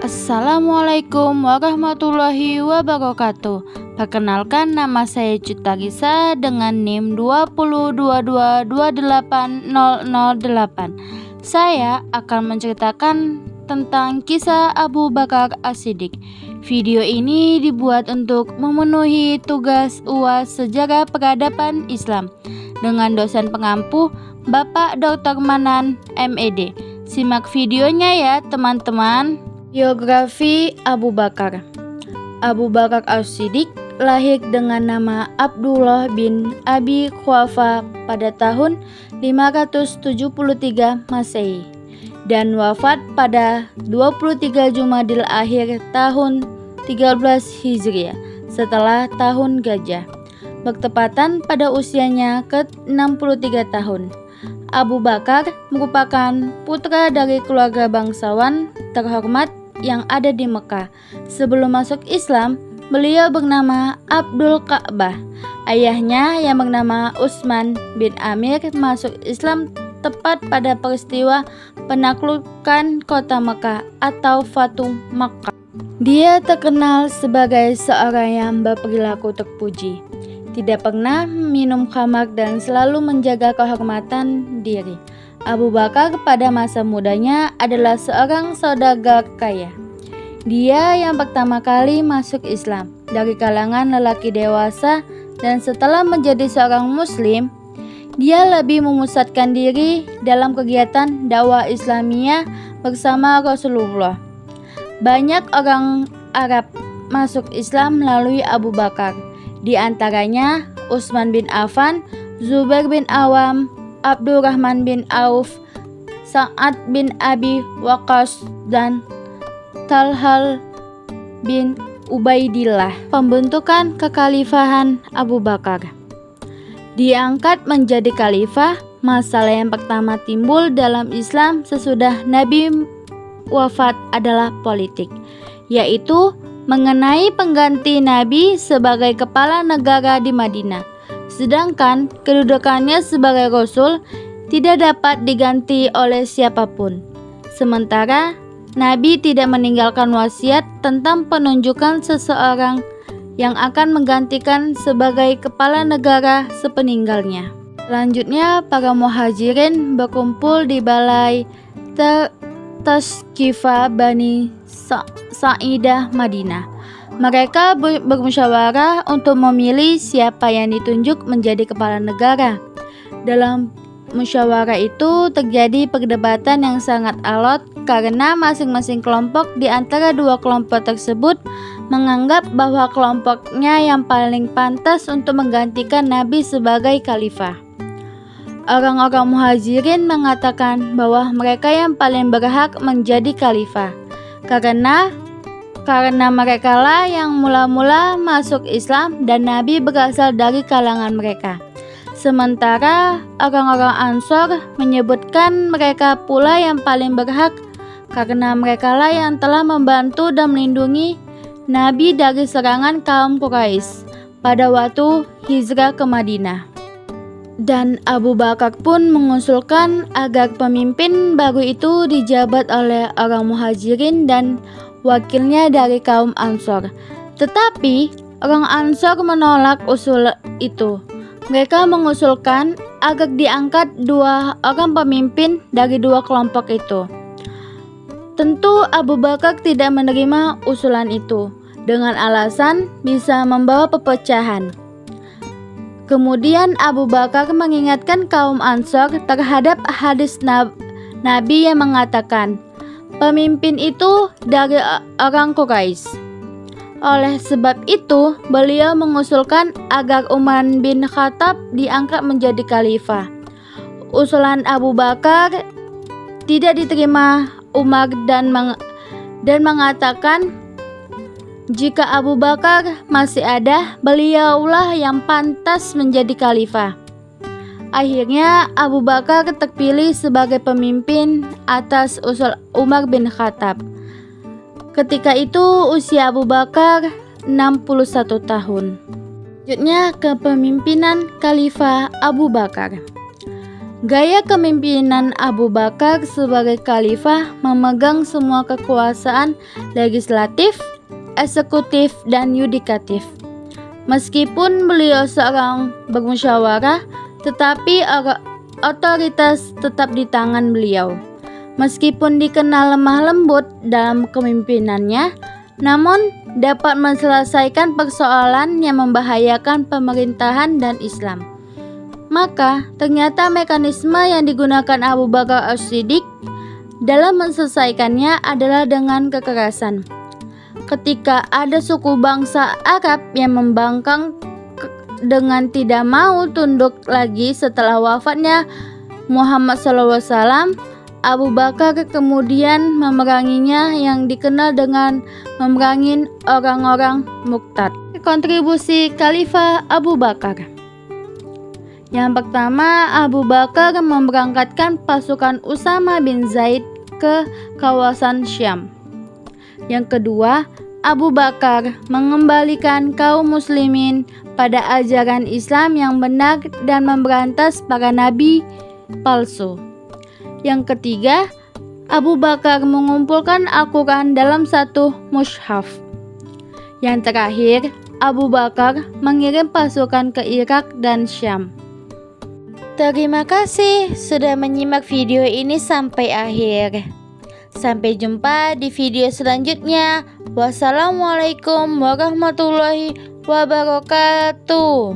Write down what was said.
Assalamualaikum warahmatullahi wabarakatuh. Perkenalkan, nama saya Cut Tarisa dengan NIM 2022280008. Saya akan menceritakan tentang kisah Abu Bakar As-Siddiq. Video ini dibuat untuk memenuhi tugas UAS Sejarah Peradaban Islam dengan dosen pengampu Bapak Dr. Manan, MED. Simak videonya ya teman-teman. Biografi Abu Bakar. Abu Bakar As-Siddiq lahir dengan nama Abdullah bin Abi Quhafa pada tahun 573 Masehi dan wafat pada 23 Jumadil Akhir tahun 13 Hijriah setelah tahun gajah, bertepatan pada usianya ke-63 tahun. Abu Bakar merupakan putra dari keluarga bangsawan terhormat yang ada di Mekah. Sebelum masuk Islam, beliau bernama Abdul Ka'bah. Ayahnya yang bernama Utsman bin Amir masuk Islam tepat pada peristiwa penaklukan kota Mekah atau Fatu Makkah. Dia terkenal sebagai seorang yang berperilaku terpuji, tidak pernah minum khamar dan selalu menjaga kehormatan diri. Abu Bakar pada masa mudanya adalah seorang saudagar kaya. Dia yang pertama kali masuk Islam dari kalangan lelaki dewasa, dan setelah menjadi seorang muslim, dia lebih memusatkan diri dalam kegiatan dakwah Islamiyah bersama Rasulullah. Banyak orang Arab masuk Islam melalui Abu Bakar, di antaranya Utsman bin Affan, Zubair bin Awam, Abdurrahman bin Auf, Sa'ad bin Abi Waqqas, dan Talhal bin Ubaidillah. Pembentukan kekhalifahan Abu Bakar. Diangkat menjadi khalifah, masalah yang pertama timbul dalam Islam sesudah Nabi wafat adalah politik, yaitu mengenai pengganti Nabi sebagai kepala negara di Madinah. Sedangkan kedudukannya sebagai Rasul tidak dapat diganti oleh siapapun. Sementara Nabi tidak meninggalkan wasiat tentang penunjukan seseorang yang akan menggantikan sebagai kepala negara sepeninggalnya. Selanjutnya, para muhajirin berkumpul di balai Tazkifah Bani Sa'idah Madinah. Mereka bermusyawarah untuk memilih siapa yang ditunjuk menjadi kepala negara. Dalam musyawarah itu terjadi perdebatan yang sangat alot karena masing-masing kelompok di antara dua kelompok tersebut menganggap bahwa kelompoknya yang paling pantas untuk menggantikan Nabi sebagai khalifah. Orang-orang muhajirin mengatakan bahwa mereka yang paling berhak menjadi khalifah karena mereka lah yang mula-mula masuk Islam dan Nabi berasal dari kalangan mereka. Sementara orang-orang Ansor menyebutkan mereka pula yang paling berhak karena mereka lah yang telah membantu dan melindungi Nabi dari serangan kaum Quraisy pada waktu hijrah ke Madinah. Dan Abu Bakar pun mengusulkan agar pemimpin baru itu dijabat oleh orang muhajirin dan wakilnya dari kaum Ansor. Tetapi orang Ansor menolak usul itu. Mereka mengusulkan agar diangkat dua orang pemimpin dari dua kelompok itu. Tentu Abu Bakar tidak menerima usulan itu dengan alasan bisa membawa perpecahan. Kemudian Abu Bakar mengingatkan kaum Ansor terhadap hadis Nabi yang mengatakan, pemimpin itu dari orang Quraisy. Oleh sebab itu, beliau mengusulkan agar Umar bin Khattab diangkat menjadi khalifah. Usulan Abu Bakar tidak diterima Umar dan mengatakan, jika Abu Bakar masih ada, beliaulah yang pantas menjadi khalifah. Akhirnya Abu Bakar terpilih sebagai pemimpin atas usul Umar bin Khattab. Ketika itu usia Abu Bakar 61 tahun. Selanjutnya, kepemimpinan Khalifah Abu Bakar. Gaya kepemimpinan Abu Bakar sebagai khalifah memegang semua kekuasaan legislatif, eksekutif, dan yudikatif. Meskipun beliau seorang bermusyawarah, tetapi otoritas tetap di tangan beliau. Meskipun dikenal lemah lembut dalam kepemimpinannya, namun dapat menyelesaikan persoalan yang membahayakan pemerintahan dan Islam. Maka ternyata mekanisme yang digunakan Abu Bakar As-Siddiq dalam menyelesaikannya adalah dengan kekerasan. Ketika ada suku bangsa Arab yang membangkang dengan tidak mau tunduk lagi setelah wafatnya Muhammad SAW, Abu Bakar kemudian memeranginya yang dikenal dengan memerangi orang-orang murtad. Kontribusi Khalifah Abu Bakar. Yang pertama, Abu Bakar memberangkatkan pasukan Usama bin Zaid ke kawasan Syam. Yang kedua, Abu Bakar mengembalikan kaum muslimin pada ajaran Islam yang benar dan memberantas para nabi palsu. Yang ketiga, Abu Bakar mengumpulkan Al-Quran dalam satu mushaf. Yang terakhir, Abu Bakar mengirim pasukan ke Irak dan Syam. Terima kasih sudah menyimak video ini sampai akhir. Sampai jumpa di video selanjutnya. Wassalamualaikum warahmatullahi wabarakatuh.